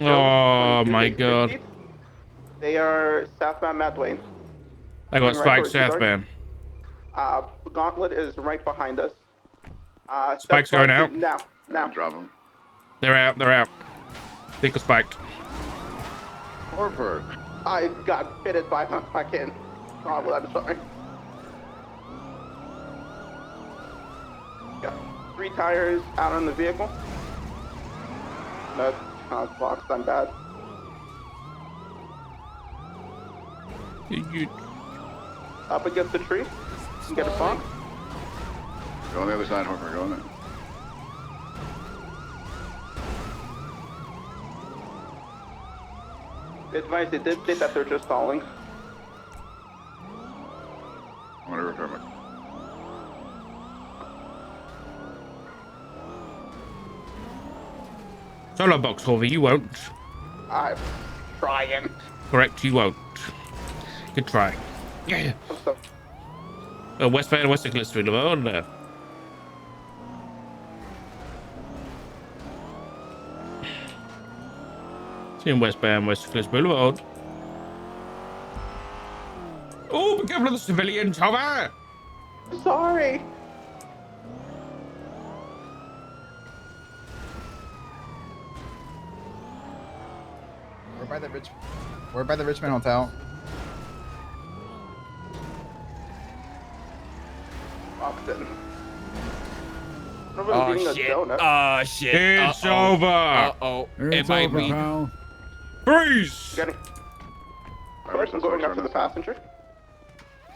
Oh my Take your god. seats. They are southbound Matt Wayne. I got Going right spikes towards you, Dark. southbound. Gauntlet is right behind us. Step Spikes going aside out. now. Now. Drop him. They're out. They're out. Think of spiked. Harper. I got pitted by my fucking Gauntlet. I'm sorry. Got 3 tires out on the vehicle. No, boxed. I'm bad. You, Up against the tree. And get a box. Go on the other side, Harper. Go on there. Advice, they did say that they're just stalling. I'm gonna repair my. solo box, Harvey. You won't. I'm trying. Correct. You won't. Good try. Yeah. I'm so Westbound, West Eclipse Boulevard. In westbound, West Eclipse Boulevard. Oh, be careful of the civilians, Hover! sorry. We're by the Richmond Hotel. Boxed in. I'm really getting a donut. Oh shit. It's over! Uh-oh. It's might over, be. pal. Freeze! Getting. First, I'm going after the passenger.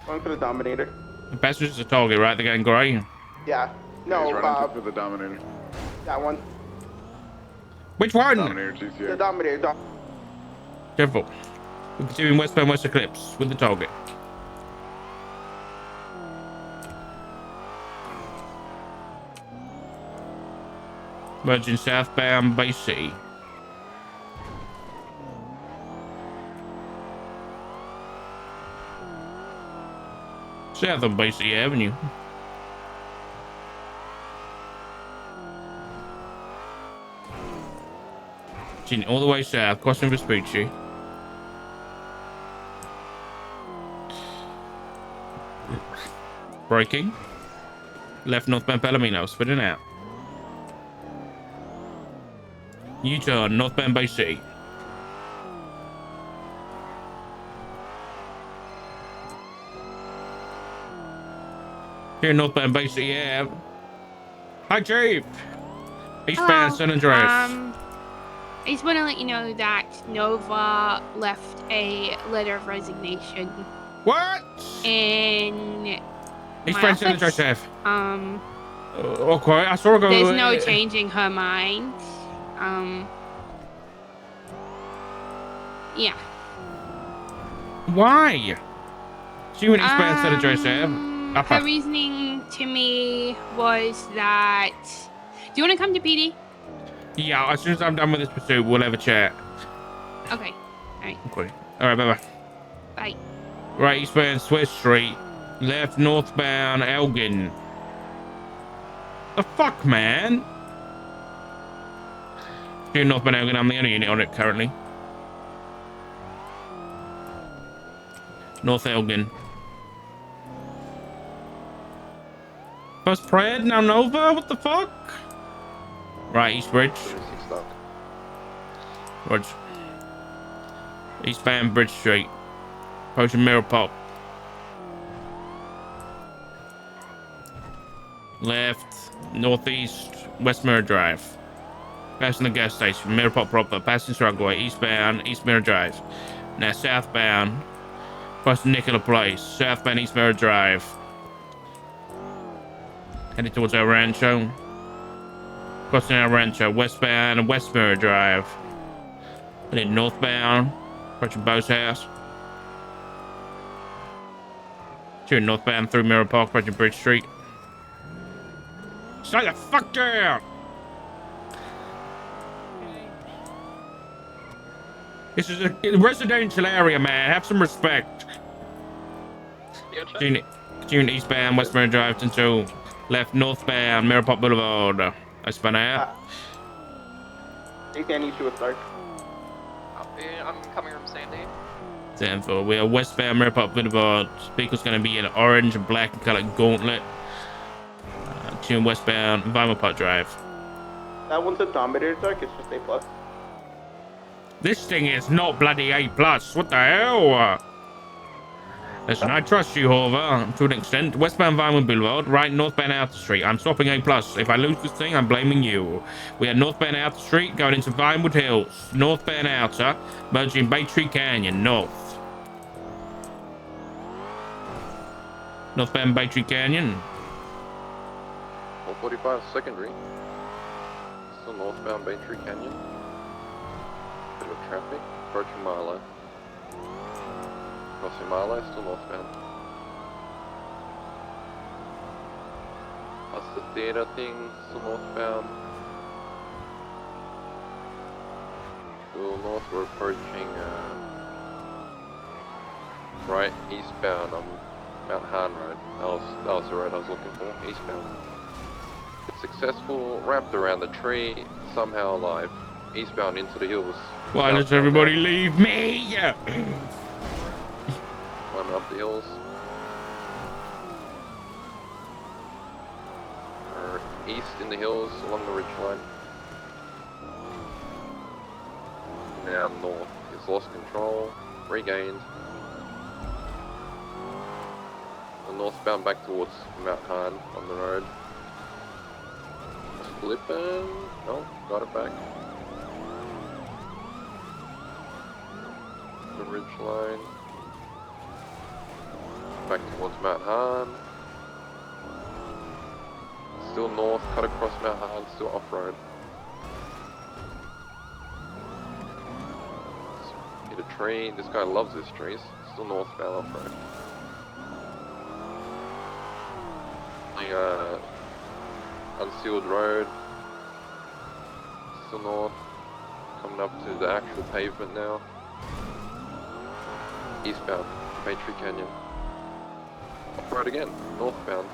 Going for the Dominator. The passenger's a target, right? They're getting grey. Yeah. No, He's running to the Dominator. that one. Which one? Dominator The GCA. Dominator. Careful. We're continuing westbound, West Eclipse with the target. Merging southbound, Bay City. South of Bay City Avenue. Continue all the way south, crossing Vespucci. Braking. Left northbound Palomino, spinning out. U-turn, northbound Bay City. Here, northbound Bay City Ave. Hi, Chief. Eastbound San Andreas. I just want to let you know that Nova left a letter of resignation What? in Eastbound San Andreas Ave. um Okay, I saw her go. there's no changing her mind. Yeah. Why? She went eastbound San Andreas Ave. Upper. Her reasoning to me was that. Do you want to come to PD? Yeah, as soon as I'm done with this pursuit, we'll have a chat. Okay. All right. Okay. All right, bye-bye. Bye. Right, eastbound Swiss Street. Left northbound Elgin. The fuck, man? Here, northbound Elgin, I'm the only unit on it currently. North Elgin. First Pred, now Nova? What the fuck? Right, East Bridge. Roger. Eastbound Bridge Street. Approaching Mirror Pop. Left, northeast, West Mirror Drive. Passing the gas station, Mirror Pop proper, passing Strugway, eastbound, East Mirror Drive. Now southbound, crossing Nicola Place, southbound East Mirror Drive. Headed towards El Rancho. Crossing El Rancho, westbound and West Mirror Drive. And then northbound, approaching Bo's house. Shooting northbound through Mirror Park, approaching Bridge Street. Slow the fuck down! This is a residential area, man. Have some respect. Continuing eastbound, West Mirror Drive until left northbound, Mirror Park Boulevard. I spun out. Anything I need to with Dark. I'm coming from Sandy. 10-4. We are westbound Mirror Park Boulevard. Vehicle's going to be an orange and black and colored gauntlet. Tune westbound Vinyl Park Drive. That one's a Dominator deck, it's just A+. This thing is not bloody A+. What the hell? Listen, I trust you, Hover, to an extent. Westbound Vinewood Boulevard, right northbound Outer Street. I'm stopping A+. If I lose this thing, I'm blaming you. We are northbound Outer Street, going into Vinewood Hills. Northbound Outer, merging Bay Tree Canyon, north. Northbound Bay Tree Canyon. 145 secondary. Still northbound Bay Tree Canyon. Bit of traffic. Approaching Marlow. Crossing Marlow, still northbound. That's the theatre thing, still northbound. Still north, we're approaching right eastbound on Mount Hahn Road. That was the road I was looking for, eastbound. Successful, wrapped around the tree, somehow alive. Eastbound into the hills. Why does everybody leave me? Climbing up the hills. Or east in the hills along the ridgeline. Now north. He's lost control. Regained. And northbound back towards Mount Hahn on the road. Flipping. No, got it back. The ridgeline. Back towards Mount Hahn. Still north, cut across Mount Hahn, still off-road. Hit a tree, this guy loves his trees. Still northbound off-road. Unsealed road. Still north. Coming up to the actual pavement now. Eastbound, Bay Tree Canyon. Off-road again, northbound.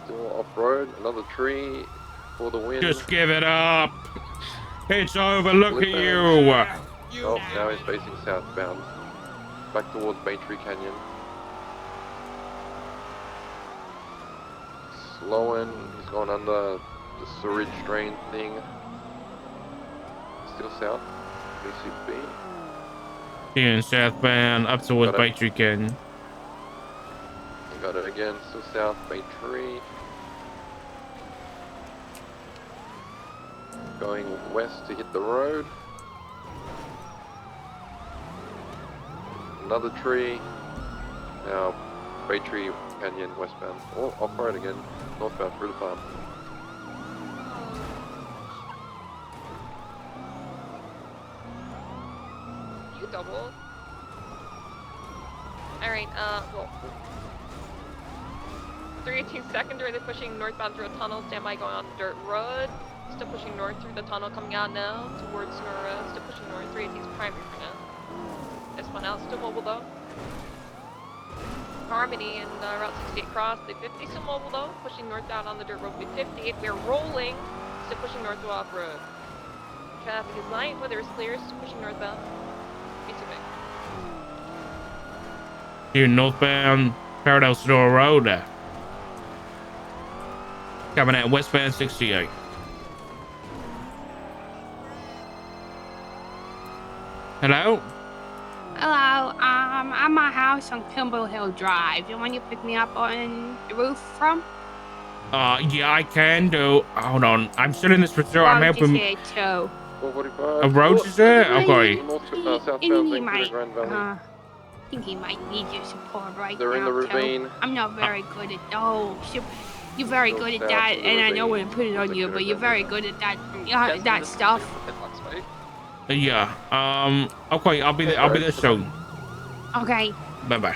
Still off-road, another tree for the win. Just give it up. It's over. Look at you. Oh, now he's facing southbound. Back towards Bay Tree Canyon. Slowing, he's gone under the sewage drain thing. Still south, BCB. Here in southbound, up towards Bay Tree Canyon. Got it again, still south, Bay Tree. Going west to hit the road. Another tree. Now, Bay Tree Canyon, westbound. Oh, off-road again, northbound through the farm. You double. Alright, well. 318 secondary, they're pushing northbound through a tunnel, standby going on dirt road. Still pushing north through the tunnel, coming out now towards Nora. Still pushing north, 318's primary for now. This one out, still mobile though. Harmony and Route 68 cross, the 50 still mobile though, pushing north out on the dirt road, 58, we're rolling, still pushing north off road. Traffic is light, weather is clear, still pushing northbound. B2 Here northbound Paradise Store Road. Coming out westbound 68. Hello? Hello, I'm at my house on Kimble Hill Drive. You want you to pick me up on the roof from? Yeah, I can do. Hold on, I'm still in this resort. I'm Road is helping. here too. 445. A road is there? Okay. Southbound, He Vancouver might, Grand Valley. I think he might need your support right They're in now the ravine. too. I'm not very good at those. You're very Go good at south that, to the and I know ravine. when to put it on you, but you're very good at that, that stuff. Yeah. Okay, I'll be there. I'll be there soon. Okay. Bye bye.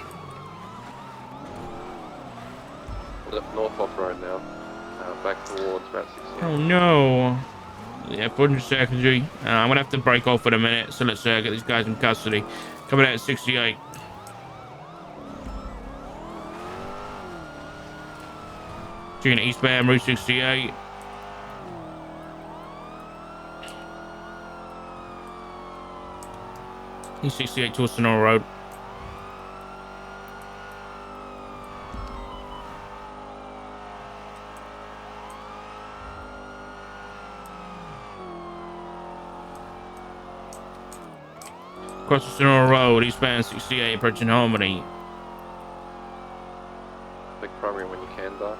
North off road now. Back towards Route 68. Oh no. Yeah, 400 secondary. I'm gonna have to break off for a minute, so let's get these guys in custody. Coming out at 68. Taking eastbound Route 68. East 68 towards Sonora Road. Across the Sonora Road, eastbound 68 approaching Harmony. Take primary when you can, Doc.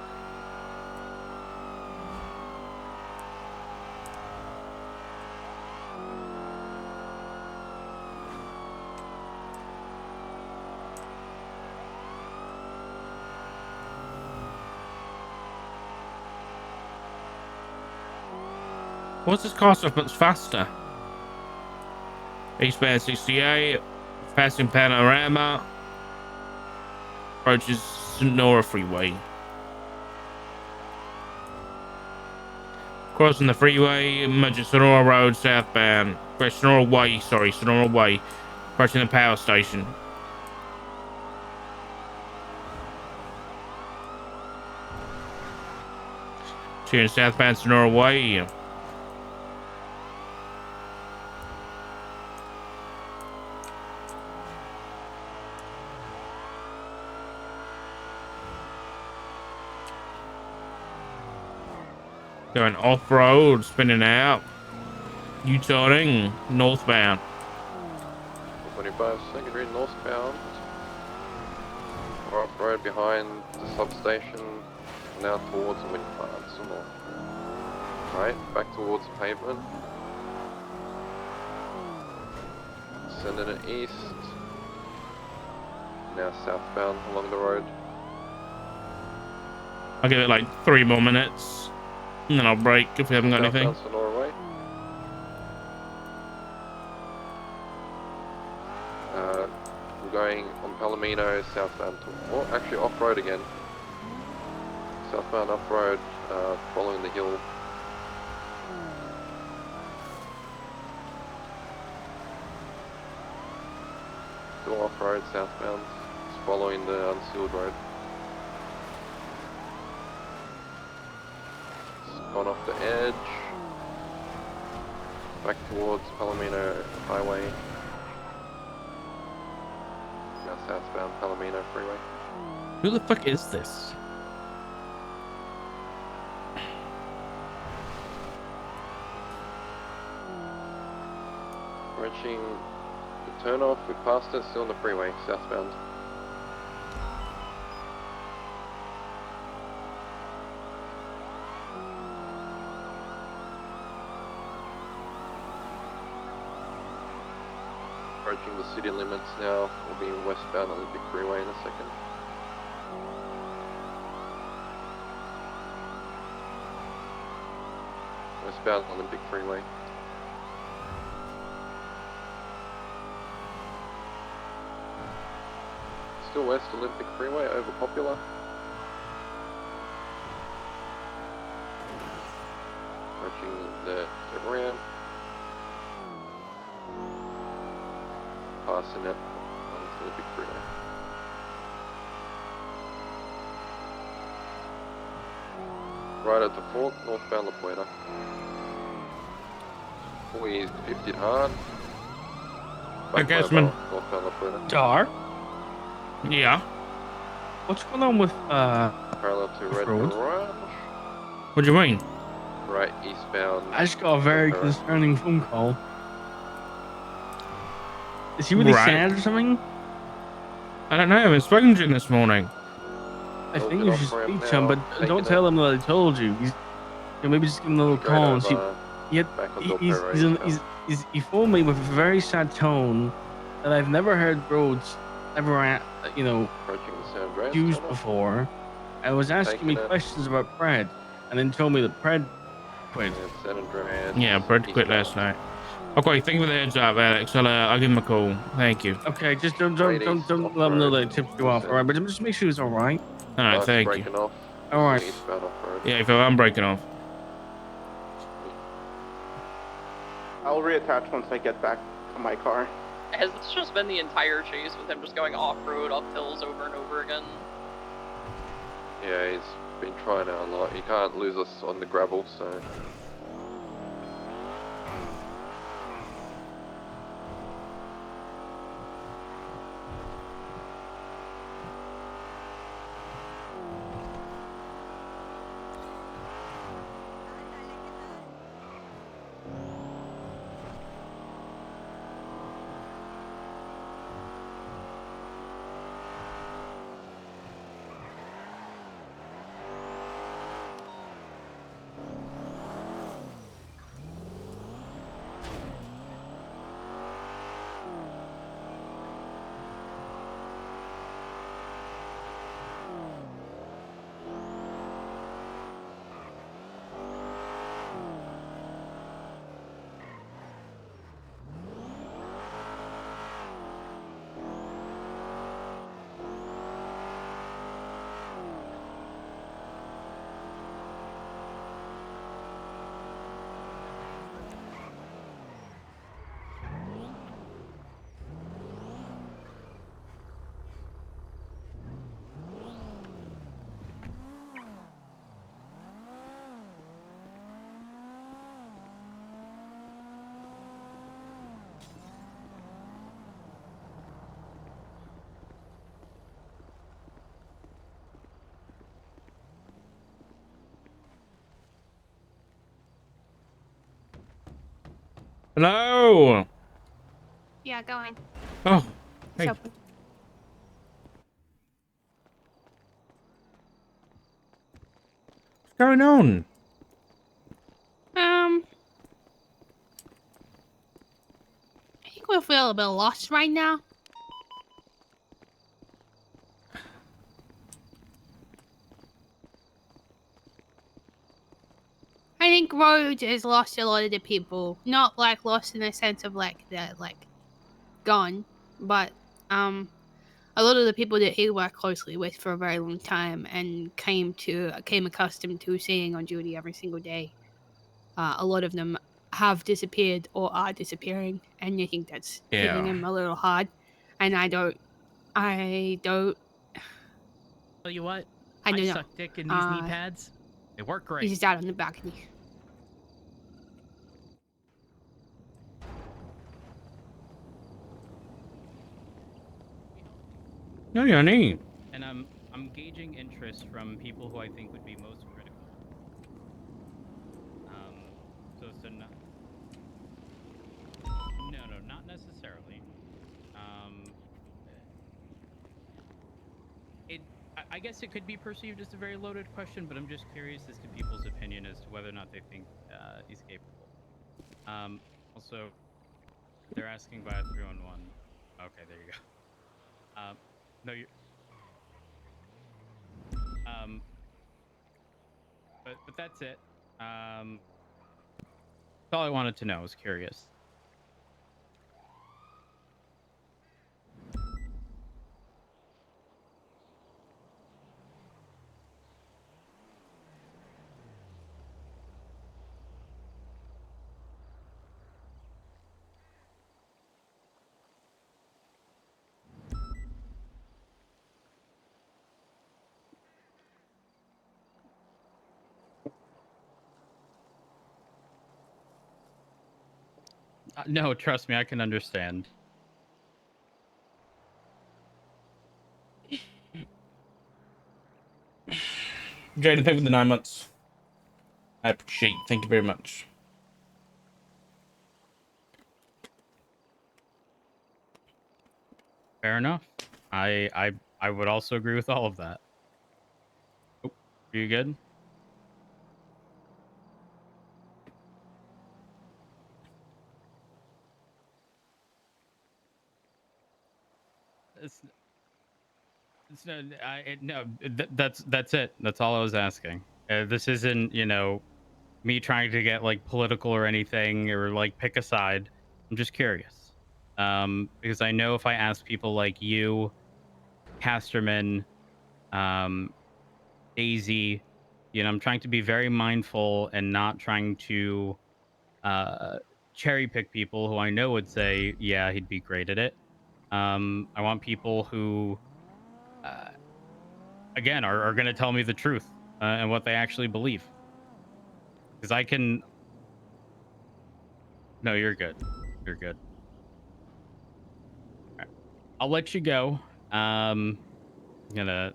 What's this car so much faster? Eastbound 68, passing Panorama, approaches Sonora Freeway. Crossing the freeway, merging Sonora Road southbound. Sonora Way, Sonora Way. Approaching the power station. Turning southbound Sonora Way. Going off-road, spinning out. U-turning, northbound. 25 secondary northbound. Or off-road behind the substation. Now towards the wind farm, some more. Right, back towards the pavement. Sending it east. Now southbound along the road. I'll give it like 3 more minutes. And then I'll break if we haven't got anything. Southbound Sonora Way. We're going on Palomino, southbound to, well, actually off-road again. Southbound off-road, following the hill. Still off-road, southbound, just following the unsealed road. Gone off the edge, back towards Palomino Highway, now southbound Palomino Freeway. Who the fuck is this? Reaching the turnoff, we passed it, still on the freeway, southbound. Approaching the city limits now, we'll be westbound Olympic Freeway in a second. Westbound Olympic Freeway. Still west Olympic Freeway, over Popular. Approaching the ramp. Passing it onto the big freeway. Right at the fork, northbound La Puerta. 40 50 hard. Okay, Desmond. Northbound La Puerta. Dar, Yeah. what's going on with Parallel to Red road? Garage. What do you mean? Right, eastbound. I just got a very Garage. concerning phone call. Is he really Right. sad or something? I don't know. I haven't spoken to him this morning. I We'll think get you off should ramp speak to him, now, but taking don't it tell him that I told you. Maybe just give him a little straight call and see. over, Yet back on he, Del he's, Perro he's, in, eastbound. he phoned me with a very sad tone that I've never heard roads ever, Approaching the San Andreas used tunnel. before. I was asking me Taking it. questions about Pred, and then told me that Pred quit. And San Andreas. Yeah, Brad quit eastbound. last night. Okay, thank you for the heads up, Alex. I'll give him a call. Thank you. Okay, just don't Straight east, let him know that I off-road, tipped you off, Wilson. alright? But just make sure he's alright. All right, Bike's thank you. breaking off. Alright. Eastbound off-road. Yeah, if I'm breaking off. I'll reattach once I get back to my car. Has this just been the entire chase with him just going off-road, up hills over and over again? Yeah, he's been trying out a lot. He can't lose us on the gravel, so... Hello. Yeah, go on. Oh, hey. So, What's going on? I think we feel a bit lost right now. I think Road has lost a lot of the people. Not like lost in the sense of like they're like gone, but a lot of the people that he worked closely with for a very long time and came accustomed to seeing on duty every single day. A lot of them have disappeared or are disappearing, and I think that's hitting Yeah. him a little hard. And I don't. Tell you what, I I don't know. suck dick in these knee pads. They work He's great. just out on the balcony. No, you're neat. And I'm gauging interest from people who I think would be most critical. So not, no, not necessarily. I guess it could be perceived as a very loaded question, but I'm just curious as to people's opinion as to whether or not they think he's capable. Also, they're asking via 311. Okay, there you go. No, you. But that's it. That's all I wanted to know. I was curious. No, trust me, I can understand. Jaden, thank you for the 9 months. I appreciate it. Thank you very much. Fair enough. I would also agree with all of that. Oh, are you good? That's it. That's all I was asking. This isn't, me trying to get like political or anything or like pick a side. I'm just curious. Because I know if I ask people like you, Casterman, um, Daisy, I'm trying to be very mindful and not trying to cherry pick people who I know would say, yeah, he'd be great at it. I want people who, uh, again, are going to tell me the truth and what they actually believe. Because I can. No, you're good. You're good. All right. I'll let you go. I'm gonna.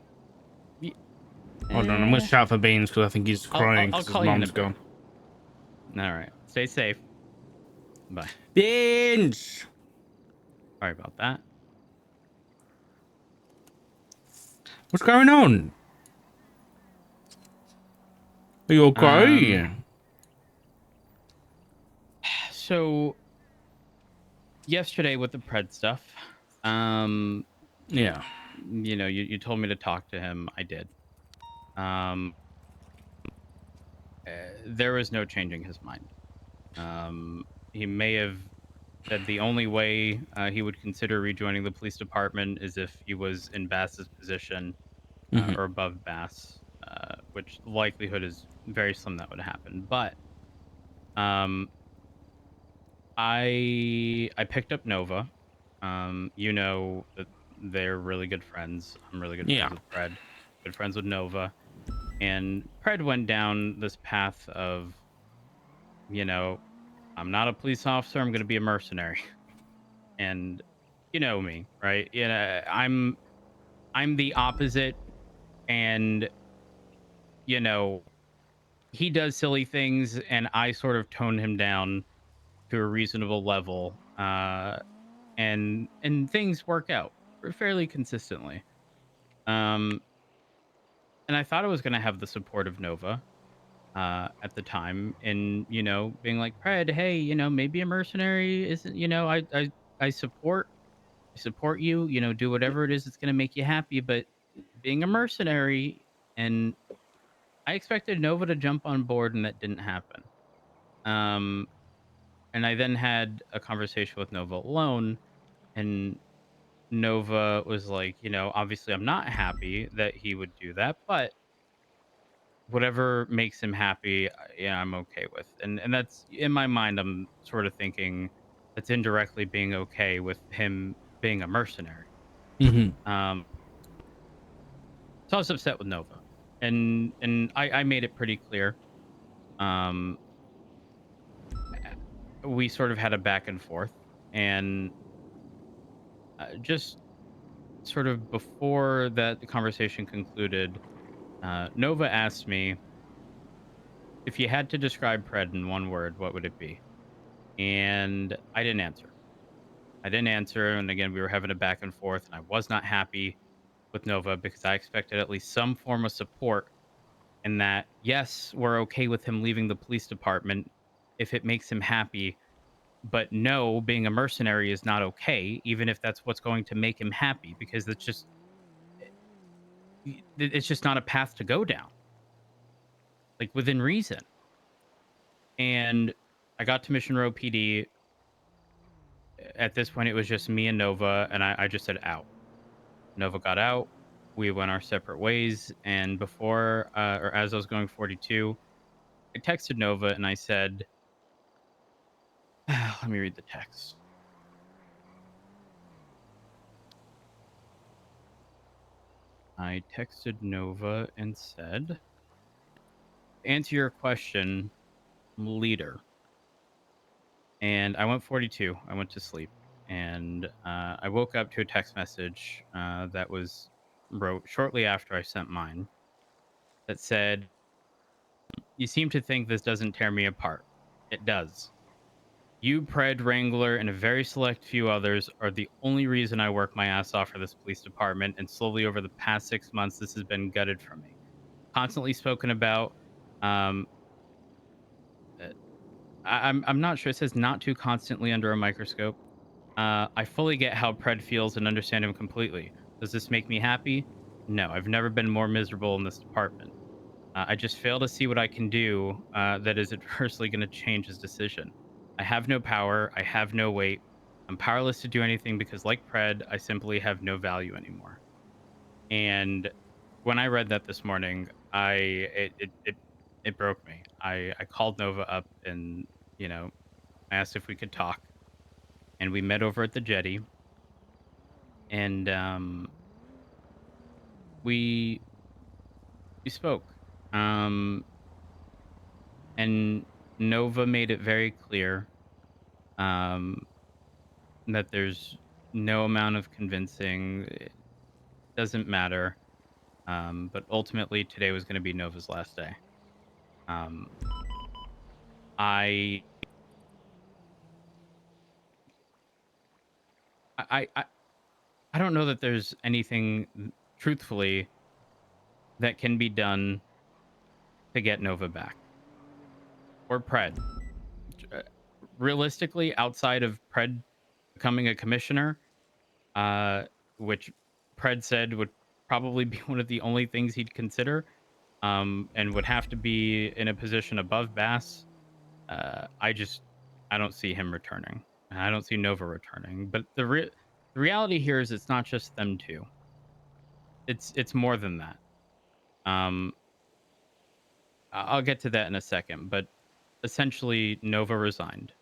Hold on, I'm gonna shout for Beans because I think he's crying I'll because his call you in a mom's bit. gone. All right. Stay safe. Bye. Beans! Sorry about that. What's going on? Are you okay? So yesterday with the Pred stuff, yeah, you told me to talk to him. I did. There was no changing his mind. He may have said the only way he would consider rejoining the police department is if he was in Bass's position or above Bass, which the likelihood is very slim that would happen. But I picked up Nova. That they're really good friends. I'm really good friends with Pred, good friends with Nova. And Pred went down this path of, I'm not a police officer, I'm gonna be a mercenary. And you know me, right? I'm the opposite, and he does silly things and I sort of tone him down to a reasonable level, and things work out fairly consistently. Um, and I thought I was going to have the support of Nova at the time, in being like, Pred, hey, maybe a mercenary isn't, I support you, do whatever it is that's going to make you happy, but being a mercenary, and I expected Nova to jump on board, and that didn't happen. Um, and I then had a conversation with Nova alone, and Nova was like, obviously I'm not happy that he would do that, but whatever makes him happy, yeah, I'm okay with. And that's in my mind. I'm sort of thinking that's indirectly being okay with him being a mercenary. Mm-hmm. So I was upset with Nova, and I made it pretty clear. Um, we sort of had a back and forth, and just sort of before that the conversation concluded, Nova asked me, if you had to describe Pred in one word, what would it be? And I didn't answer. And again, we were having a back and forth, and I was not happy with Nova because I expected at least some form of support. And that, yes, we're okay with him leaving the police department if it makes him happy. But no, being a mercenary is not okay, even if that's what's going to make him happy, because it's just not a path to go down, like within reason. And I got to Mission Row PD. At this point, it was just me and Nova, and I just said out. Nova got out. We went our separate ways. And before, or as I was going 42, I texted Nova and I said, let me read the text. I texted Nova and said, to answer your question, leader. And I went 42. I went to sleep. And I woke up to a text message that was wrote shortly after I sent mine that said, you seem to think this doesn't tear me apart. It does. You, Pred, Wrangler, and a very select few others are the only reason I work my ass off for this police department, and slowly over the past 6 months, this has been gutted from me. Constantly spoken about. Um, I'm not sure. It says not too constantly under a microscope. I fully get how Pred feels and understand him completely. Does this make me happy? No, I've never been more miserable in this department. I just fail to see what I can do that is adversely going to change his decision. I have no power. I have no weight. I'm powerless to do anything because, like Pred, I simply have no value anymore. And when I read that this morning, it broke me. I called Nova up, and I asked if we could talk, and we met over at the jetty, and we we spoke. Um, and Nova made it very clear um, that there's no amount of convincing. It doesn't matter. But ultimately, today was going to be Nova's last day. Um, I, I I don't know that there's anything, truthfully, that can be done to get Nova back or Pred. Uh, Realistically, outside of Pred becoming a commissioner, uh, which Pred said would probably be one of the only things he'd consider, and would have to be in a position above Bass. I don't see him returning. I don't see Nova returning. But the reality here is it's not just them two. It's more than that. Um, I'll get to that in a second. But essentially, Nova resigned.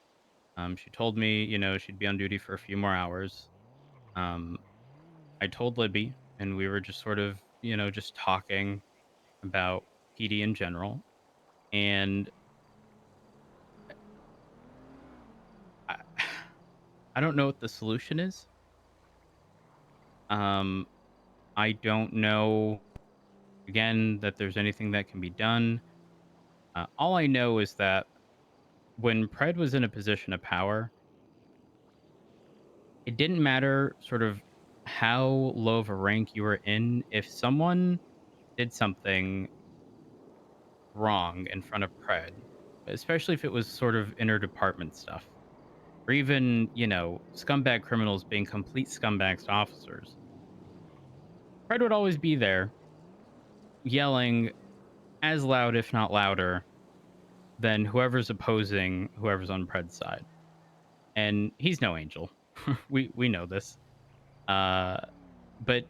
She told me, she'd be on duty for a few more hours. Um, I told Libby, and we were just sort of, just talking about PD in general. And I, I don't know what the solution is. Um, I don't know, again, that there's anything that can be done. All I know is that when Pred was in a position of power, it didn't matter sort of how low of a rank you were in. If someone did something wrong in front of Pred, especially if it was sort of interdepartment stuff, or even, scumbag criminals being complete scumbags to officers, Pred would always be there yelling as loud, if not louder, than whoever's opposing whoever's on Pred's side. And he's no angel. we know this. But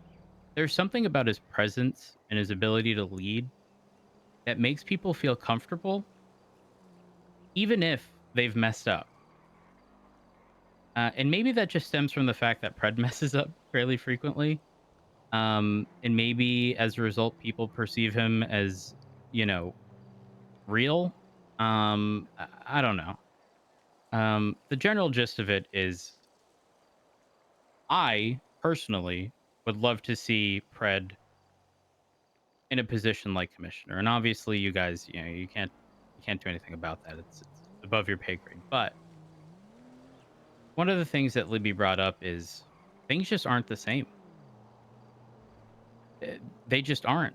there's something about his presence and his ability to lead that makes people feel comfortable, even if they've messed up. And maybe that just stems from the fact that Pred messes up fairly frequently. And maybe as a result, people perceive him as, real. I don't know. The general gist of it is I personally would love to see Pred in a position like commissioner. And obviously you guys, you can't do anything about that. It's above your pay grade. But one of the things that Libby brought up is things just aren't the same. They just aren't.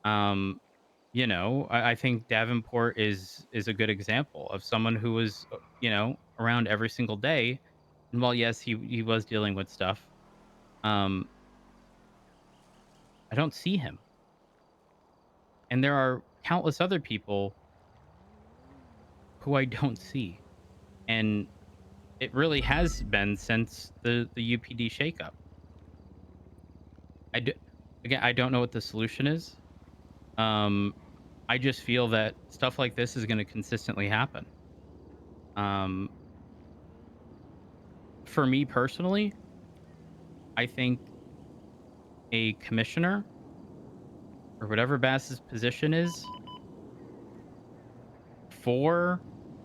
I think Davenport is a good example of someone who was, around every single day. And while yes, he was dealing with stuff, I don't see him. And there are countless other people who I don't see. And it really has been since the UPD shakeup. I don't know what the solution is. I just feel that stuff like this is going to consistently happen. For me personally, I think a commissioner or whatever Bass's position is for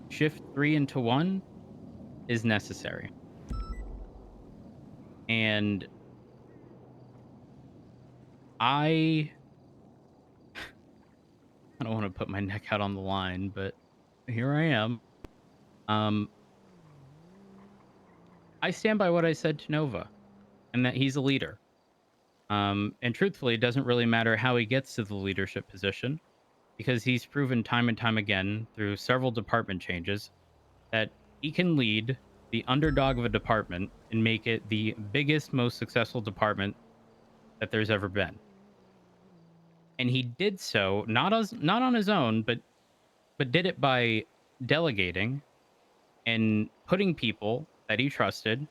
shift 3 into 1 is necessary. And I don't want to put my neck out on the line, but here I am. I stand by what I said to Nova, and that he's a leader. And truthfully, it doesn't really matter how he gets to the leadership position, because he's proven time and time again through several department changes that he can lead the underdog of a department and make it the biggest, most successful department that there's ever been. And he did so not on his own, but did it by delegating and putting people that he trusted,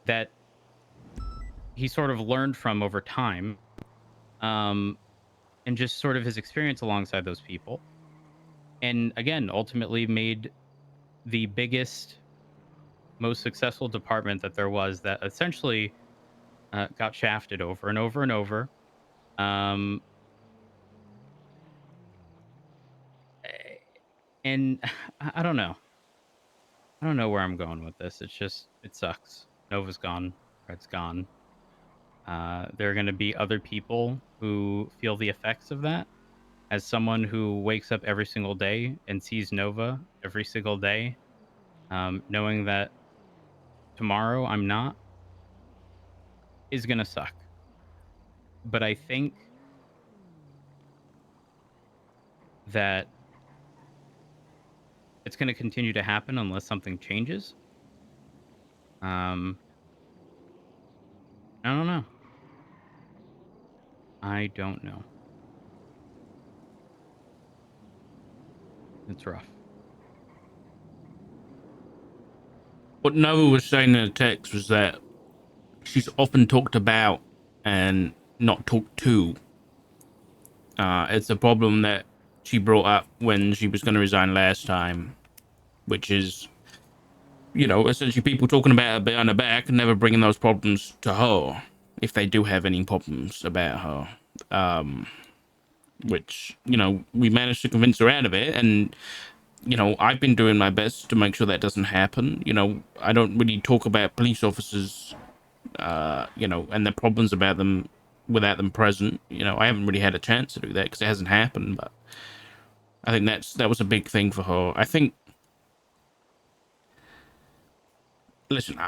that he sort of learned from over time, and just sort of his experience alongside those people. And again, ultimately made the biggest, most successful department that there was, that essentially got shafted over and over and over. And I don't know. I don't know where I'm going with this. It's just, it sucks. Nova's gone. Red's gone. There are going to be other people who feel the effects of that. As someone who wakes up every single day and sees Nova every single day, knowing that tomorrow I'm not, is going to suck. But I think that it's going to continue to happen unless something changes. I don't know. I don't know. It's rough. What Nova was saying in the text was that she's often talked about and not talked to. It's a problem that she brought up when she was going to resign last time, which is, essentially people talking about her behind her back and never bringing those problems to her, if they do have any problems about her. Which, we managed to convince her out of it, and I've been doing my best to make sure that doesn't happen. I don't really talk about police officers, and the problems about them without them present. I haven't really had a chance to do that because it hasn't happened. But I think that was a big thing for her. I think. Listen,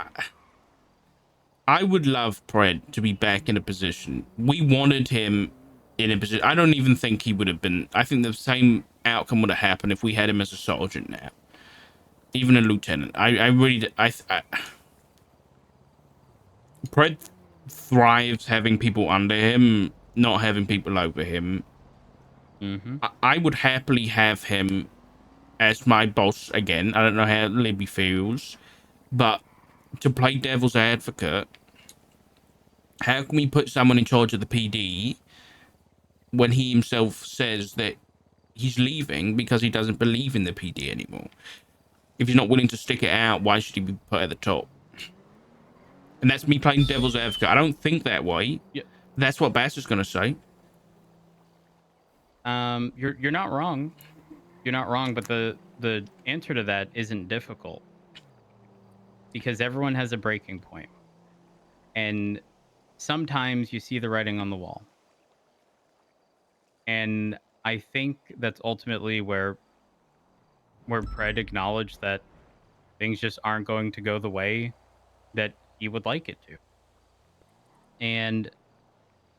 I would love Pred to be back in a position. We wanted him in a position. I don't even think he would have been. I think the same outcome would have happened if we had him as a sergeant now, even a lieutenant. I really, Pred thrives having people under him, not having people over him. Mm-hmm. I would happily have him as my boss again. I don't know how Libby feels, but to play devil's advocate, how can we put someone in charge of the PD when he himself says that he's leaving because he doesn't believe in the PD anymore? If he's not willing to stick it out, why should he be put at the top? And that's me playing devil's advocate. I don't think that way. Yeah. That's what Bass is going to say. You're not wrong. You're not wrong, but the answer to that isn't difficult because everyone has a breaking point, and sometimes you see the writing on the wall. And I think that's ultimately where Pred acknowledged that things just aren't going to go the way that he would like it to. And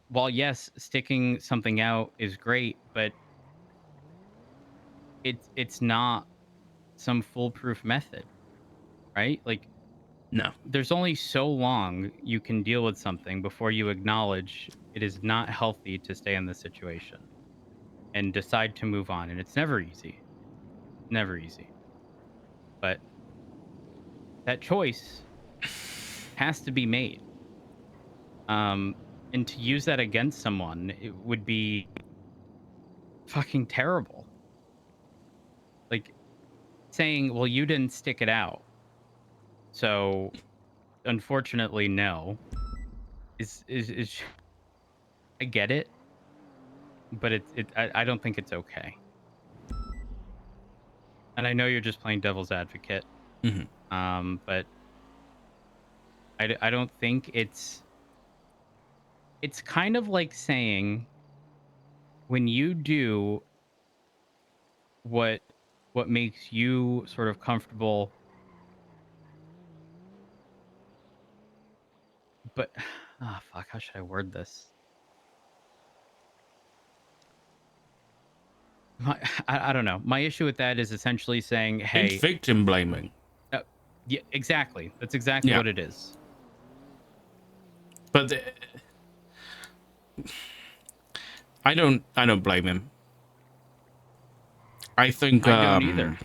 while yes, sticking something out is great, but it's not some foolproof method, right? Like, No. there's only so long you can deal with something before you acknowledge it is not healthy to stay in this situation and decide to move on. And it's never easy. Never easy. But that choice has to be made. And to use that against someone, it would be fucking terrible. Like saying, well, you didn't stick it out. So unfortunately, no. Is I get it, but I don't think it's okay. And I know you're just playing devil's advocate. Mm-hmm. But I don't think it's kind of like saying when you do what makes you sort of comfortable, but fuck, how should I word this? I don't know. My issue with that is essentially saying, hey, It's victim blaming. Yeah, exactly. That's exactly what it is. But I don't blame him. I think I don't either.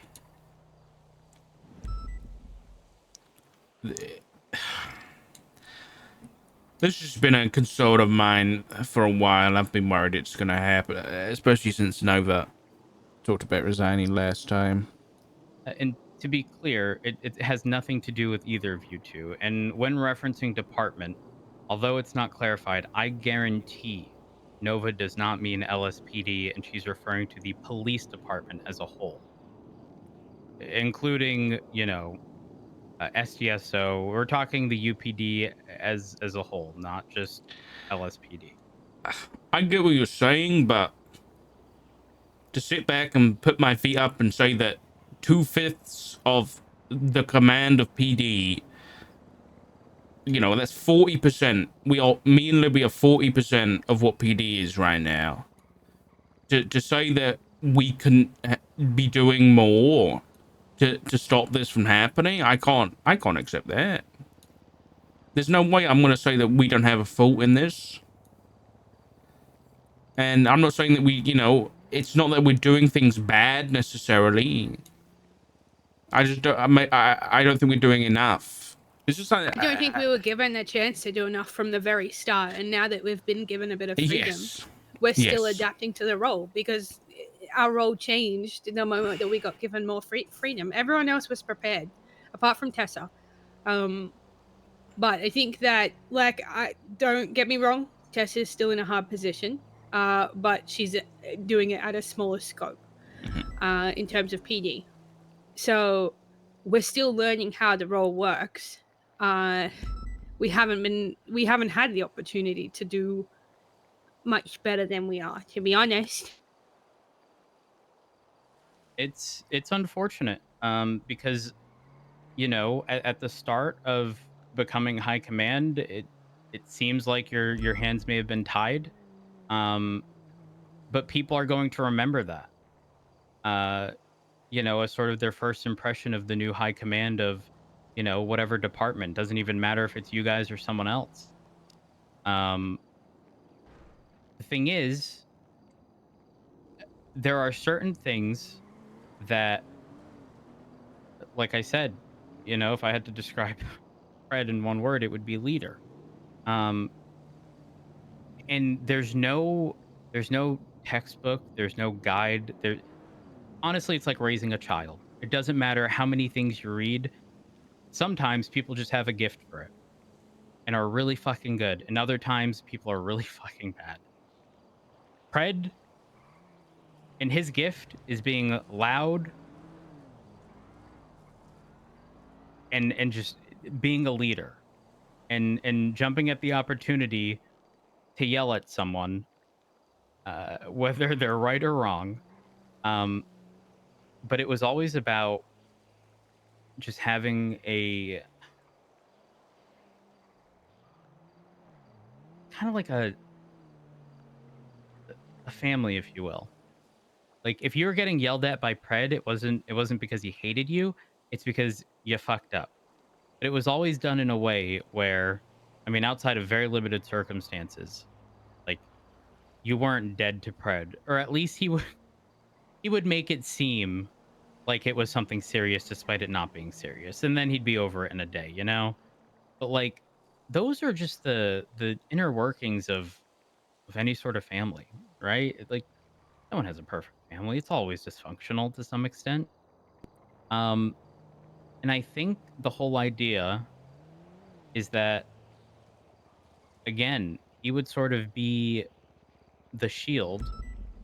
This has been a concern of mine for a while. I've been worried it's going to happen, especially since Nova talked about resigning last time. And to be clear, it has nothing to do with either of you two. And when referencing department, although it's not clarified, I guarantee Nova does not mean LSPD, and she's referring to the police department as a whole, including, SDSO. We're talking the UPD as a whole, not just LSPD. I get what you're saying, but to sit back and put my feet up and say that 2/5 of the command of PD, that's 40%. Me and Libby are 40% of what PD is right now. To say that we can be doing more to stop this from happening, I can't accept that. There's no way I'm going to say that we don't have a fault in this. And I'm not saying that we, it's not that we're doing things bad necessarily. I just don't, I don't think we're doing enough. It's just like, I don't think we were given a chance to do enough from the very start. And now that we've been given a bit of freedom, we're still adapting to the role because our role changed in the moment that we got given more freedom. Everyone else was prepared, apart from Tessa. But I think that, don't get me wrong, Tessa's still in a hard position, but she's doing it at a smaller scope in terms of PD. So we're still learning how the role works. We haven't had the opportunity to do much better than we are, to be honest. it's unfortunate, because you know, at the start of becoming high command, it seems like your hands may have been tied, um, but people are going to remember that. Uh, you know, as sort of their first impression of the new high command of, you know, whatever department. Doesn't even matter if it's you guys or someone else. Um, the thing is, there are certain things that, like I said, you know, if I had to describe Fred in one word, it would be leader. Um, and there's no textbook, there's no guide. There, honestly, it's like raising a child. It doesn't matter how many things you read. Sometimes people just have a gift for it and are really fucking good, and other times people are really fucking bad. Pred, and his gift is being loud and just being a leader and jumping at the opportunity to yell at someone, whether they're right or wrong. Um, but it was always about just having a kind of like a family, if you will. Like if you were getting yelled at by Pred, it wasn't because he hated you. It's because you fucked up. But it was always done in a way where, I mean, outside of very limited circumstances, like you weren't dead to Pred, or at least he would make it seem like it was something serious despite it not being serious, and then he'd be over it in a day, you know. But like those are just the inner workings of any sort of family, right? Like no one has a perfect family. It's always dysfunctional to some extent. Um, and I think the whole idea is that again, he would sort of be the shield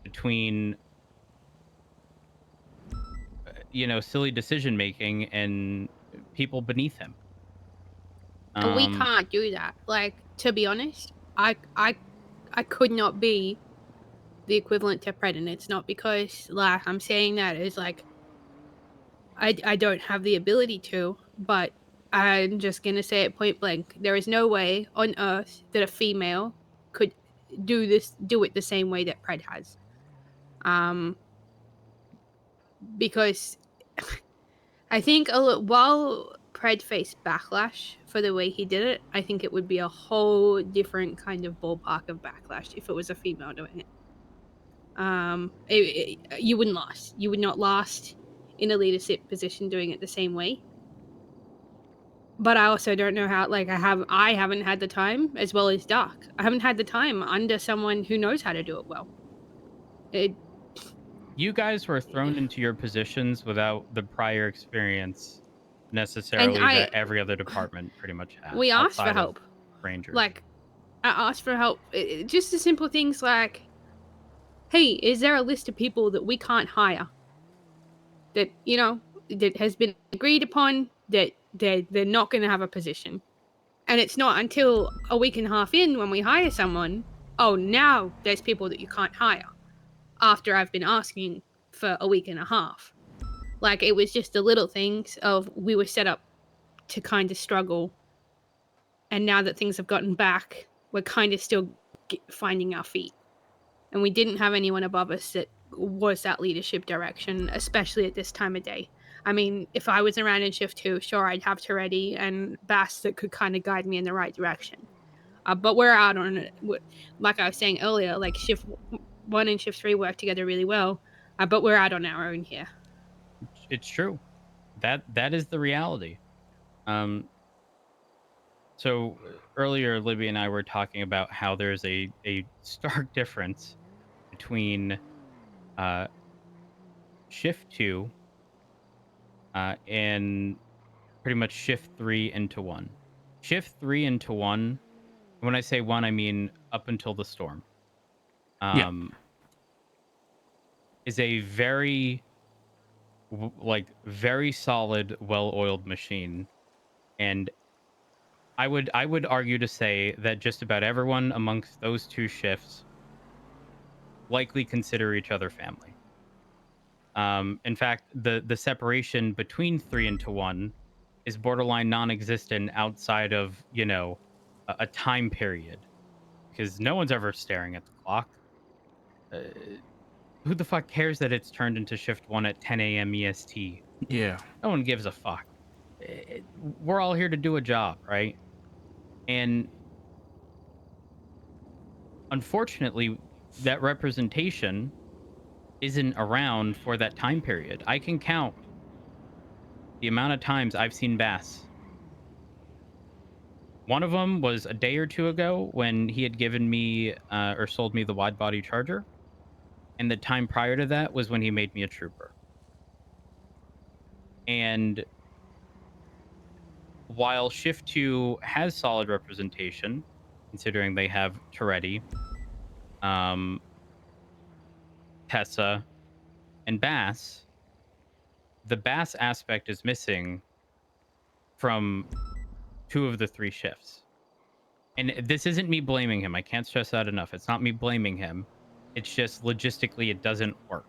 between you know, silly decision making and people beneath him. We Um, can't do that. Like, to be honest, I could not be the equivalent to Pred, and it's not because like I'm saying that is like I don't have the ability to, but I'm just gonna say it point blank. There is no way on earth that a female could do it the same way that Pred has. Um, because I think while Pred faced backlash for the way he did it, I think it would be a whole different kind of ballpark of backlash if it was a female doing it. You wouldn't last. You would not last in a leadership position doing it the same way. But I also don't know how. Like I haven't had the time as well as Doc. I haven't had the time under someone who knows how to do it well. It you guys were thrown into your positions without the prior experience and necessarily I that every other department pretty much had we asked for outside of help. Rangers. Like I asked for help. Just the simple things like, hey, is there a list of people that we can't hire that that has been agreed upon that they're not going to have a position? And it's not until a week and a half in when we hire someone, oh, now there's people that you can't hire after I've been asking for a week and a half. Like it was just the little things of we were set up to kind of struggle, and now that things have gotten back, we're kind of still finding our feet. And we didn't have anyone above us that was that leadership direction, especially at this time of day. I mean, if I was around in shift 2, sure, I'd have Toretti and Bass that could kind of guide me in the right direction. But we're out on it. Like I was saying earlier, like shift 1 and shift 3 work together really well, but we're out on our own here. It's true. That is the reality. Um, so earlier, Libby and I were talking about how there's a stark difference between uh, shift 2 and pretty much shift 3 into 1. Shift 3 into 1. When I say 1, I mean up until the storm. Yeah. Is a very very solid, well-oiled machine, and I would argue to say that just about everyone amongst those two shifts likely consider each other family. In fact, the separation between 3 and to 1 is borderline non-existent outside of, you know, a time period, because no one's ever staring at the clock. Uh, who the fuck cares that it's turned into shift 1 at 10 a.m. EST? Yeah. No one gives a fuck. We're all here to do a job, right? And unfortunately, that representation isn't around for that time period. I can count the amount of times I've seen Bass. One of them was a day or two ago when he had given me or sold me the wide body Charger. And the time prior to that was when he made me a trooper. And while Shift 2 has solid representation, considering they have Toretti, um, Tessa, and Bass, the Bass aspect is missing from 2 of the 3 shifts. And this isn't me blaming him. I can't stress that enough. It's not me blaming him. It's just logistically, it doesn't work.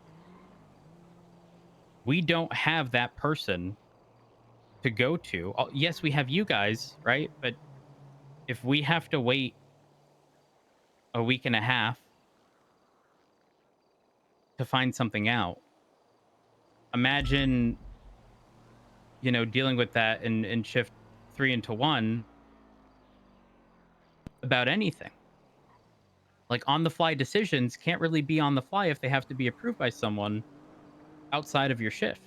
We don't have that person to go to. Oh, yes, we have you guys, right? But if we have to wait a week and a half to find something out, imagine, you know, dealing with that in shift 3 into 1 about anything. Like on the fly decisions can't really be on the fly if they have to be approved by someone outside of your shift.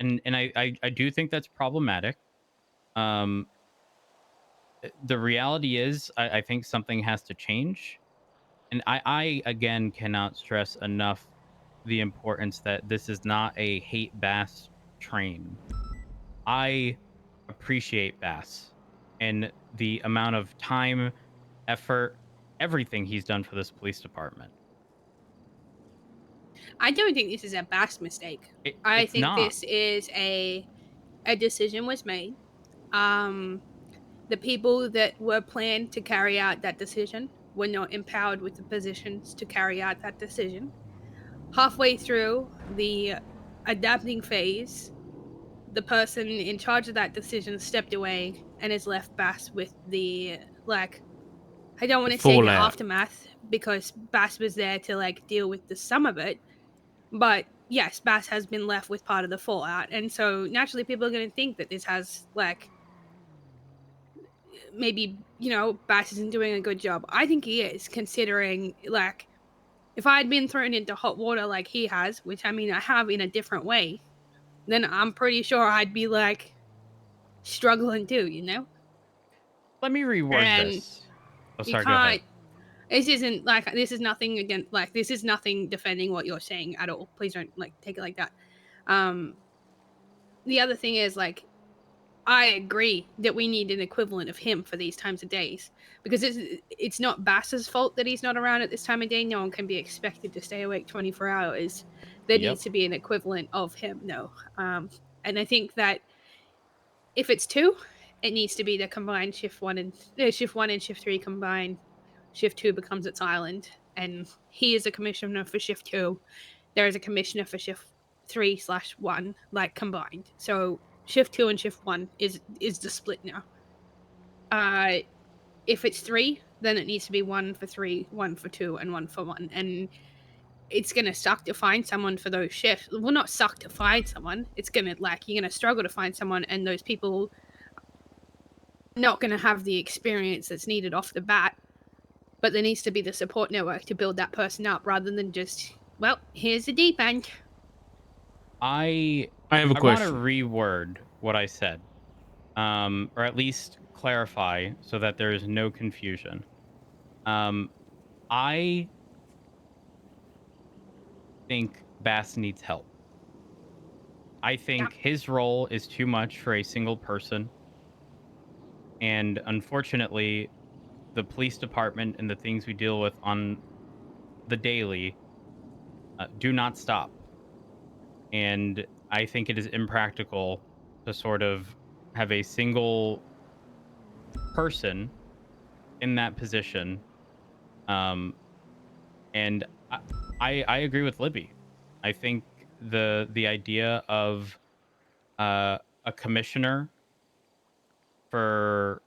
And I do think that's problematic. Um, the reality is, I think something has to change. And I again cannot stress enough the importance that this is not a hate Bass train. I appreciate Bass and the amount of time, effort, everything he's done for this police department. I don't think this is a Bass mistake. I It's think not. this is a decision was made. The people that were planned to carry out that decision were not empowered with the positions to carry out that decision. Halfway through the adapting phase, the person in charge of that decision stepped away and has left Bass with the, like, I don't want to say the Fallout. aftermath because Bass was there to like deal with the sum of it, but yes, Bass has been left with part of the fallout, and so naturally people are going to think that this has like maybe, you know, Bass isn't doing a good job. I think he is, considering like if I had been thrown into hot water like he has, which I mean I have in a different way, then I'm pretty sure I'd be like struggling too, you know? Let me reword And this. Oh, you sorry. Go ahead. can't, this isn't like, this is nothing against, like, this is nothing defending what you're saying at all. Please don't like take it like that. Um, the other thing is like, I agree that we need an equivalent of him for these times of days, because it's not Bass's fault that he's not around at this time of day. No one can be expected to stay awake 24 hours. There Yep. needs to be an equivalent of him. No. And I think that if it's 2, it needs to be the combined shift 1 and shift 3 combined. Shift 2 becomes its island, and he is a commissioner for shift 2. There is a commissioner for shift 3/1, like combined. So shift 2 and shift 1 is the split now. If it's 3, then it needs to be 1 for 3, 1 for 2, and 1 for 1. And it's gonna suck to find someone for those shifts. Well, not suck to find someone. It's gonna, like, you're gonna struggle to find someone, and those people not gonna have the experience that's needed off the bat. But there needs to be the support network to build that person up, rather than just, well, here's the deep end. I have a want to question. reword what I said, or at least clarify so that there is no confusion. I think Bass needs help. I think his role is too much for a single person. And unfortunately, the police department and the things we deal with on the daily do not stop. And I think it is impractical to sort of have a single person in that position. And I agree with Libby. I think the idea of a commissioner for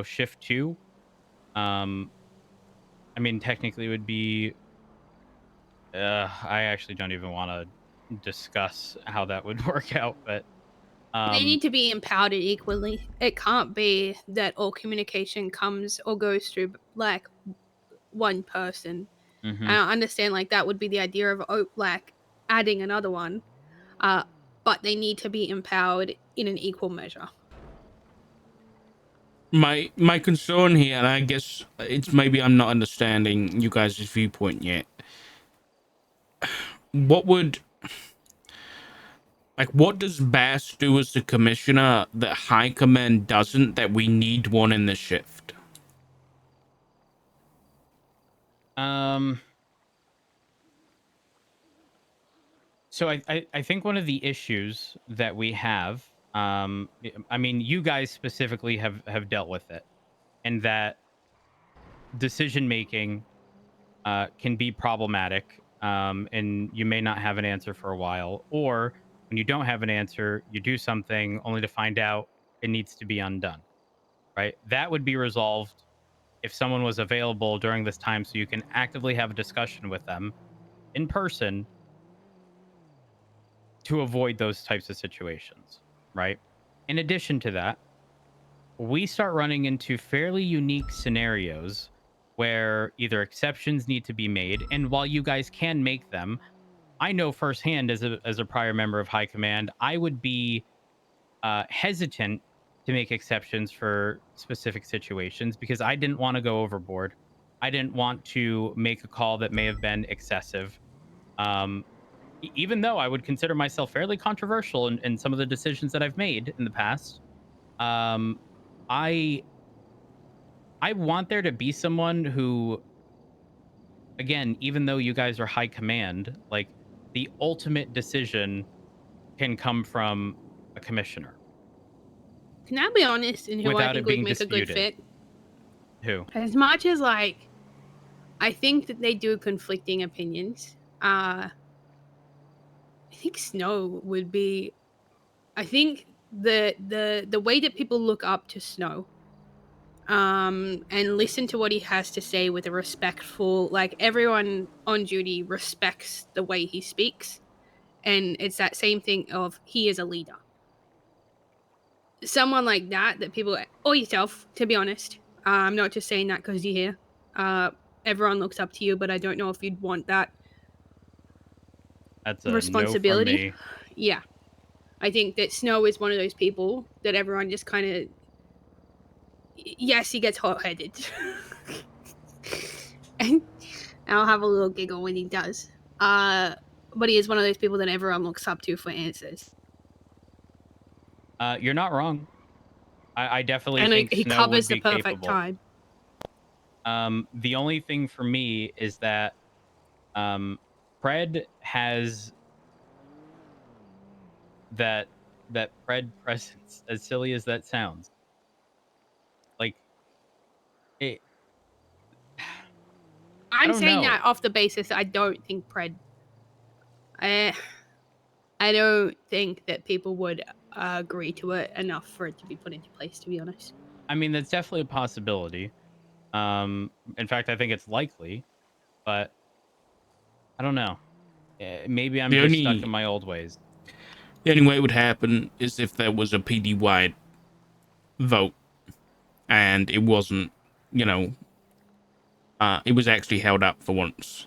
shift 2, I mean, technically it would be I actually don't even want to discuss how that would work out, but They need to be empowered equally. It can't be that all communication comes or goes through like one person. mhm. And I understand like that would be the idea of like adding another one, but they need to be empowered in an equal measure. My concern here, and I guess it's maybe I'm not understanding you guys' viewpoint yet. What does Bass do as the commissioner that High Command doesn't, that we need one in the shift? So I think one of the issues that we have, I mean, you guys specifically have dealt with it, and that decision making can be problematic, and you may not have an answer for a while, or when you don't have an answer, you do something only to find out it needs to be undone. Right? That would be resolved if someone was available during this time, so you can actively have a discussion with them in person to avoid those types of situations, right? In addition to that, we start running into fairly unique scenarios where either exceptions need to be made, and while you guys can make them, I know firsthand as a prior member of High Command, I would be hesitant to make exceptions for specific situations because I didn't want to go overboard. I didn't want to make a call that may have been excessive. Um, Even though I would consider myself fairly controversial in some of the decisions that I've made in the past, um, I I want there to be someone who, again, even though you guys are high command, like the ultimate decision can come from a commissioner Can I be honest in who I without it think would being make a good disputed. fit? Who? As much as like I think that they do conflicting opinions. I think Snow would be. I think the way that people look up to Snow, and listen to what he has to say with a respectful, like everyone on duty respects the way he speaks, and it's that same thing of he is a leader. Someone like that people, or yourself, to be honest. I'm not just saying that because you're here. Everyone looks up to you, but I don't know if you'd want that That's a no from responsibility. me. Yeah. I think that Snow is one of those people that everyone just kind of. Yes, he gets hot headed. And I'll have a little giggle when he does. But he is one of those people that everyone looks up to for answers. You're not wrong. I definitely And think he Snow would covers the be perfect capable. time. The only thing for me is that Pred has that Pred presence, as silly as that sounds. Like it. I'm saying know. that off the basis I don't think Pred. I don't think that people would agree to it enough for it to be put into place, to be honest. I mean, that's definitely a possibility. In fact, I think it's likely, but I don't know. Maybe I'm just stuck in my old ways. The only way it would happen is if there was a PD wide vote and it wasn't, it was actually held up for once.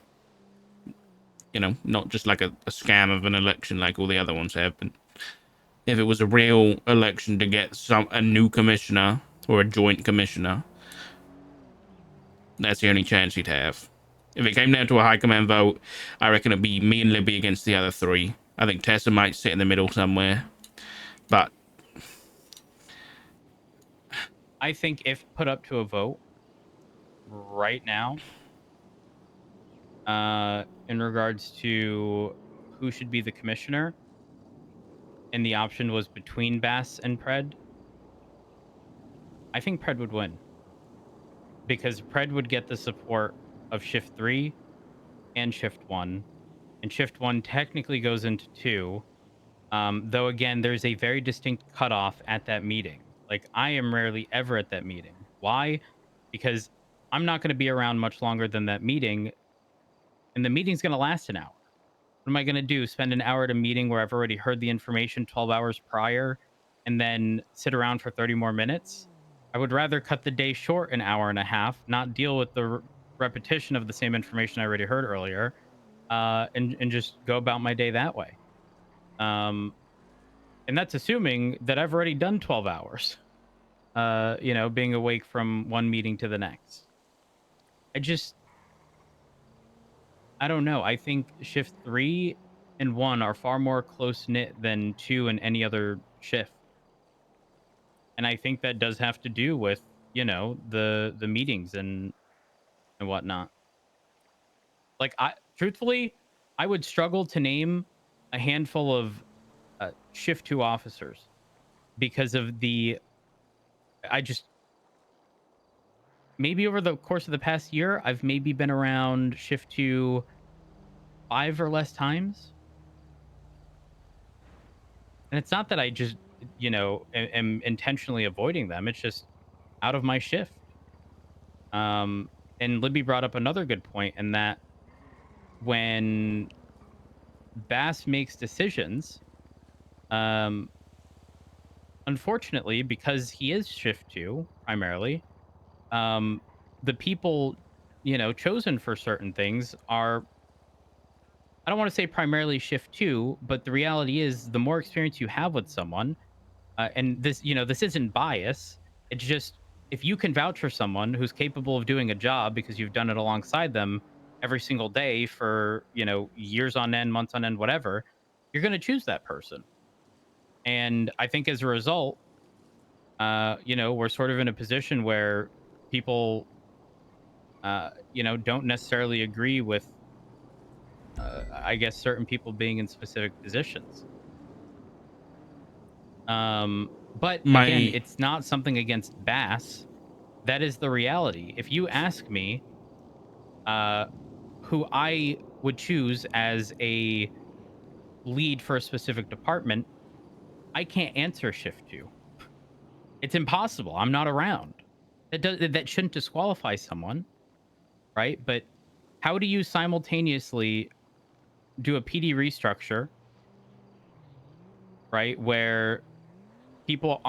Not just like a scam of an election like all the other ones have been. If it was a real election to get a new commissioner or a joint commissioner, that's the only chance he'd have. If it came down to a high command vote, I reckon it'd be me and Libby against the other three. I think Tessa might sit in the middle somewhere. But I think if put up to a vote right now, in regards to who should be the commissioner, and the option was between Bass and Pred, I think Pred would win. Because Pred would get the support of Shift 3 and Shift 1, and shift 1 technically goes into 2. Though again, there's a very distinct cutoff at that meeting. Like, I am rarely ever at that meeting. Why? Because I'm not going to be around much longer than that meeting, and the meeting's going to last an hour. What am I going to do? Spend an hour at a meeting where I've already heard the information 12 hours prior and then sit around for 30 more minutes? I would rather cut the day short an hour and a half, not deal with the repetition of the same information I already heard earlier, and just go about my day that way. And that's assuming that I've already done 12 hours, being awake from one meeting to the next. I don't know. I think shift 3 and 1 are far more close knit than 2 and any other shift. And I think that does have to do with, the meetings and whatnot. Like, truthfully, I would struggle to name a handful of shift 2 officers because of maybe over the course of the past year, I've maybe been around shift 2 5 or less times. And it's not that I just, am intentionally avoiding them. It's just out of my shift. And Libby brought up another good point in that when Bass makes decisions, unfortunately, because he is shift 2 primarily, the people, chosen for certain things are, I don't want to say primarily shift 2, but the reality is the more experience you have with someone, and this isn't bias. It's just, if you can vouch for someone who's capable of doing a job because you've done it alongside them every single day for, years on end, months on end, whatever, you're going to choose that person. And I think as a result, we're sort of in a position where people, don't necessarily agree with, I guess, certain people being in specific positions. But again, it's not something against Bass. That is the reality. If you ask me, who I would choose as a lead for a specific department, I can't answer shift 2. It's impossible. I'm not around. That shouldn't disqualify someone, right? But how do you simultaneously do a PD restructure, right, where people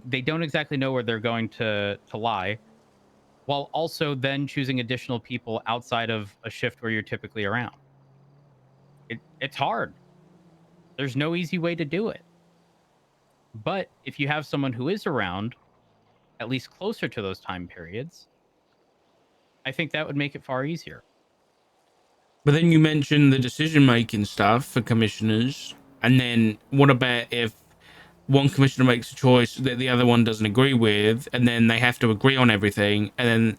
they don't exactly know where they're going to lie, while also then choosing additional people outside of a shift where you're typically around? It's hard. There's no easy way to do it. But if you have someone who is around, at least closer to those time periods, I think that would make it far easier. But then you mentioned the decision-making stuff for commissioners, and then what about if one commissioner makes a choice that the other one doesn't agree with, and then they have to agree on everything, and then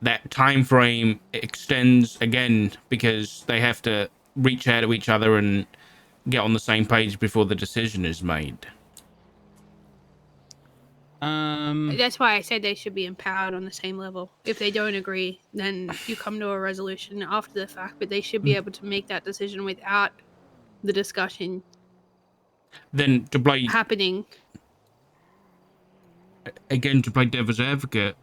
that time frame extends again because they have to reach out to each other and get on the same page before the decision is made? That's why I said they should be empowered on the same level. If they don't agree, then you come to a resolution after the fact, but they should be able to make that decision without the discussion Then to play happening. Again, to play devil's advocate,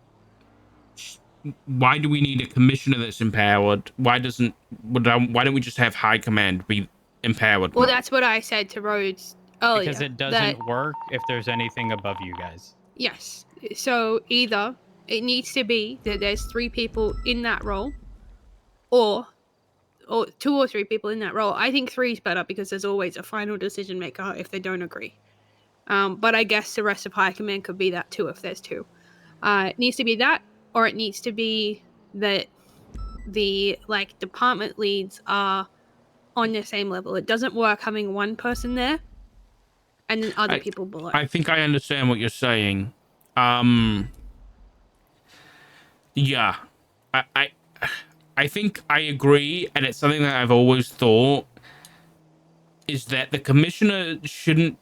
why do we need a commissioner that's empowered? Why don't we just have high command be empowered? Well, that's what I said to Rhodes earlier. Because it doesn't work if there's anything above you guys. Yes. So either it needs to be that there's 3 people in that role, or 2 or 3 people in that role. I think 3 is better because there's always a final decision maker if they don't agree. But I guess the rest of high command could be that too if there's 2. It needs to be that, or it needs to be that the department leads are on the same level. It doesn't work having one person there and then other people below. I think I understand what you're saying. Yeah. I think I agree, and it's something that I've always thought, is that the commissioner shouldn't...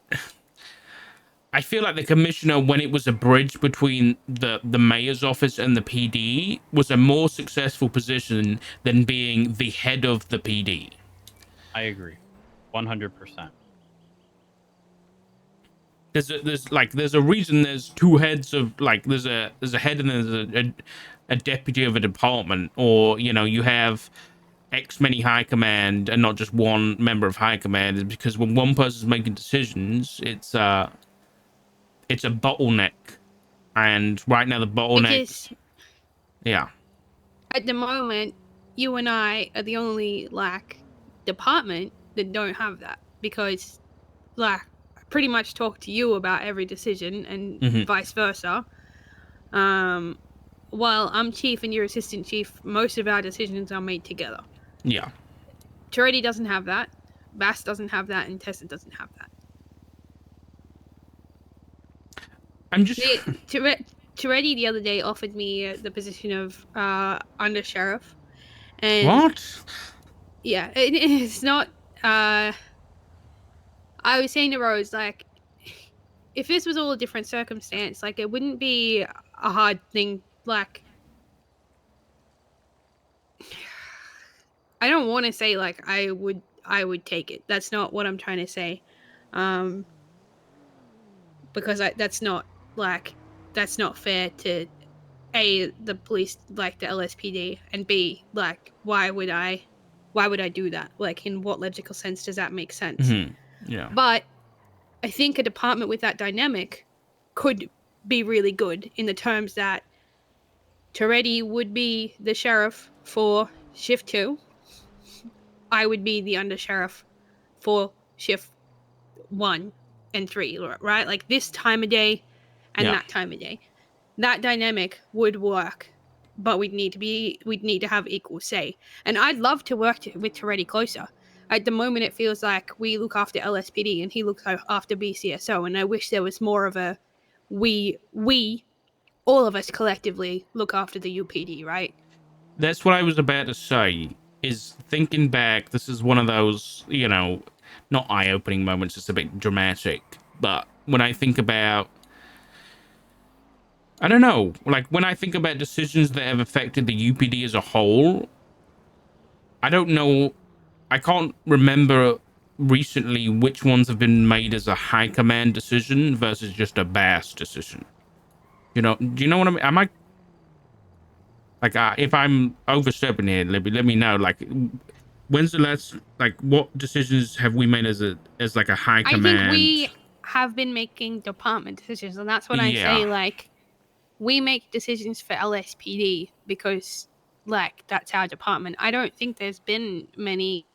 I feel like the commissioner, when it was a bridge between the mayor's office and the PD, was a more successful position than being the head of the PD. I agree, 100%. There's a reason there's two heads of there's a head and there's a deputy of a department, or you have X many high command and not just one member of high command, is because when one person's making decisions, it's a bottleneck, and right now the bottleneck. Because Yeah. at the moment, you and I are the only department that don't have that, because I pretty much talk to you about every decision and vice versa. While I'm chief and you're assistant chief, most of our decisions are made together. Yeah. Toretti doesn't have that. Bass doesn't have that, and Tessa doesn't have that. I'm just Toretti the other day offered me the position of under sheriff, and what? Yeah, it's not. I was saying to Rose, if this was all a different circumstance, it wouldn't be a hard thing. I don't want to say I would take it. That's not what I'm trying to say, because that's not fair to A, the police, the LSPD, and B, why would I do that? In what logical sense does that make sense? Yeah. But I think a department with that dynamic could be really good, in the terms that Toretti would be the sheriff for shift 2. I would be the under sheriff for shift 1 and 3, right? This time of day and that time of day. That dynamic would work, but we'd need to have equal say. And I'd love to work with Toretti closer. At the moment, it feels like we look after LSPD and he looks after BCSO, and I wish there was more of a we all of us collectively look after the UPD, right? That's what I was about to say. Is thinking back, this is one of those, not eye-opening moments. It's a bit dramatic, but when I think about, I don't know, when I think about decisions that have affected the UPD as a whole, I don't know, I can't remember recently which ones have been made as a high command decision versus just a BAS decision. Do you know what I mean? Am I, if I'm overstepping here, let me know. When's the last, what decisions have we made as a high command? I think we have been making department decisions, and that's what I say. We make decisions for LSPD because, that's our department. I don't think there's been many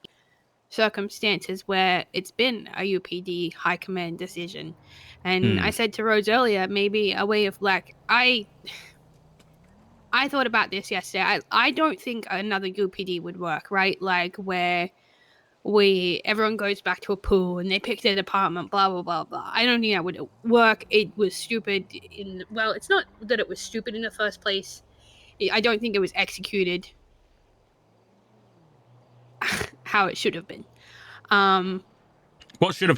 circumstances where it's been a UPD high command decision. And I said to Rose earlier, maybe a way of I thought about this yesterday. I don't think another UPD would work, right? Where everyone goes back to a pool and they pick their department, blah blah blah blah. I don't think that would work. It was stupid. It's not that it was stupid in the first place. I don't think it was executed how it should have been. What should have happened?